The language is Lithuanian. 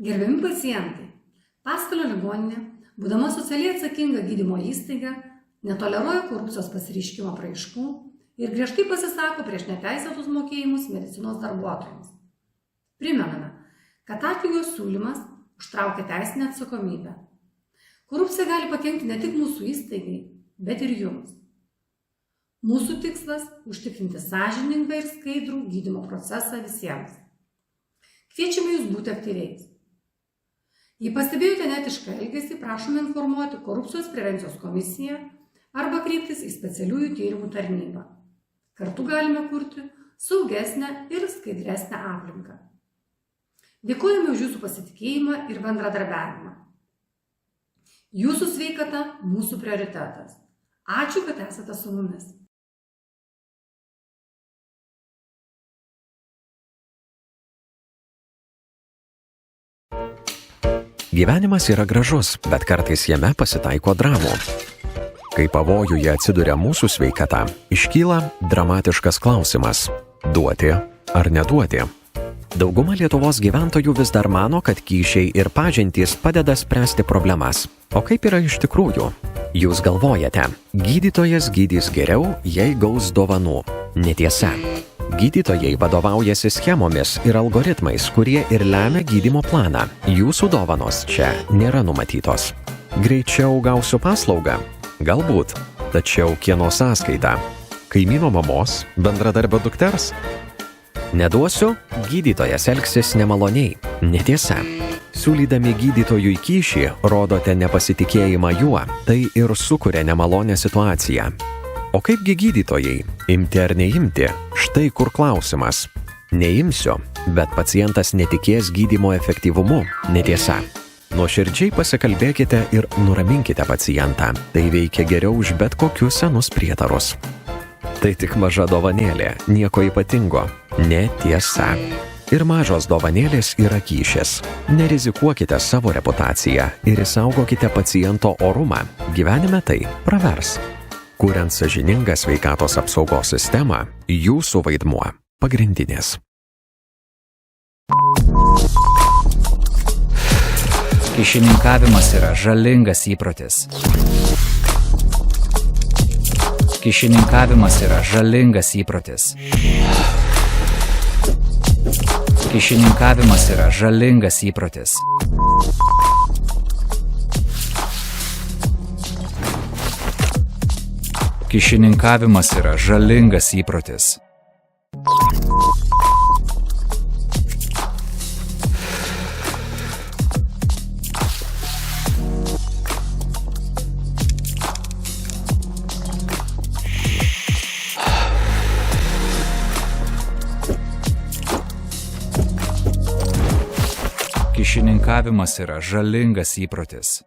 Gerbiami pacientai, Pasvalio ligoninė, būdama socialiai atsakinga gydymo įstaiga, netoleruoja korupcijos pasireiškimo apraiškų ir griežtai pasisako prieš neteisėtus mokėjimus medicinos darbuotojams. Primename, kad atlygio siūlymas užtraukia teisinę atsakomybę. Korupcija gali pakenkti ne tik mūsų įstaigai, bet ir jums. Mūsų tikslas – užtikrinti sąžiningą ir skaidrų gydymo procesą visiems. Kviečiame jūs būti aktyviais. Jei pastebėjote netišką elgesį, prašome informuoti Korupcijos prevencijos komisiją arba kreiptis į specialiųjų tyrimų tarnybą. Kartu galime kurti saugesnę ir skaidresnę aplinką. Dėkojame už jūsų pasitikėjimą ir bendradarbiavimą. Jūsų sveikata – mūsų prioritetas. Ačiū, kad esate su mumis. Gyvenimas yra gražus, bet kartais jame pasitaiko dramų. Kai pavojuje atsiduria mūsų sveikata, iškyla dramatiškas klausimas – duoti ar neduoti. Dauguma Lietuvos gyventojų vis dar mano, kad kyšiai ir pažintys padeda spręsti problemas. O kaip yra iš tikrųjų? Jūs galvojate, gydytojas gydys geriau, jei gaus dovanų. Netiesa. Gydytojai vadovaujasi schemomis ir algoritmais, kurie ir lemia gydymo planą. Jūsų dovanos čia nėra numatytos. Greičiau gausiu paslaugą? Galbūt. Tačiau kieno sąskaita? Kaimyno mamos? Bendradarbio dukters? Neduosiu, gydytojas elgsis nemaloniai. Netiesa. Siūlydami gydytojui kyšį, rodote nepasitikėjimą juo, tai ir sukuria nemalonę situaciją. O kaipgi gydytojai? Imti ar neimti? Štai kur klausimas. Neimsiu, bet pacientas netikės gydymo efektyvumu. Netiesa. Nuoširdžiai pasikalbėkite ir nuraminkite pacientą. Tai veikia geriau už bet kokius senus prietarus. Tai tik maža dovanėlė, nieko ypatingo. Netiesa. Ir mažos dovanėlės yra kyšis. Nerizikuokite savo reputaciją ir išsaugokite paciento orumą. Gyvenime tai pravers. Kuriant sąžiningą sveikatos apsaugos sistemą, jūsų vaidmuo pagrindinis. Kyšininkavimas yra žalingas įprotis. Kyšininkavimas yra žalingas įprotis. Kyšininkavimas yra žalingas įprotis. Kyšininkavimas yra žalingas įprotis. Kyšininkavimas yra žalingas įprotis.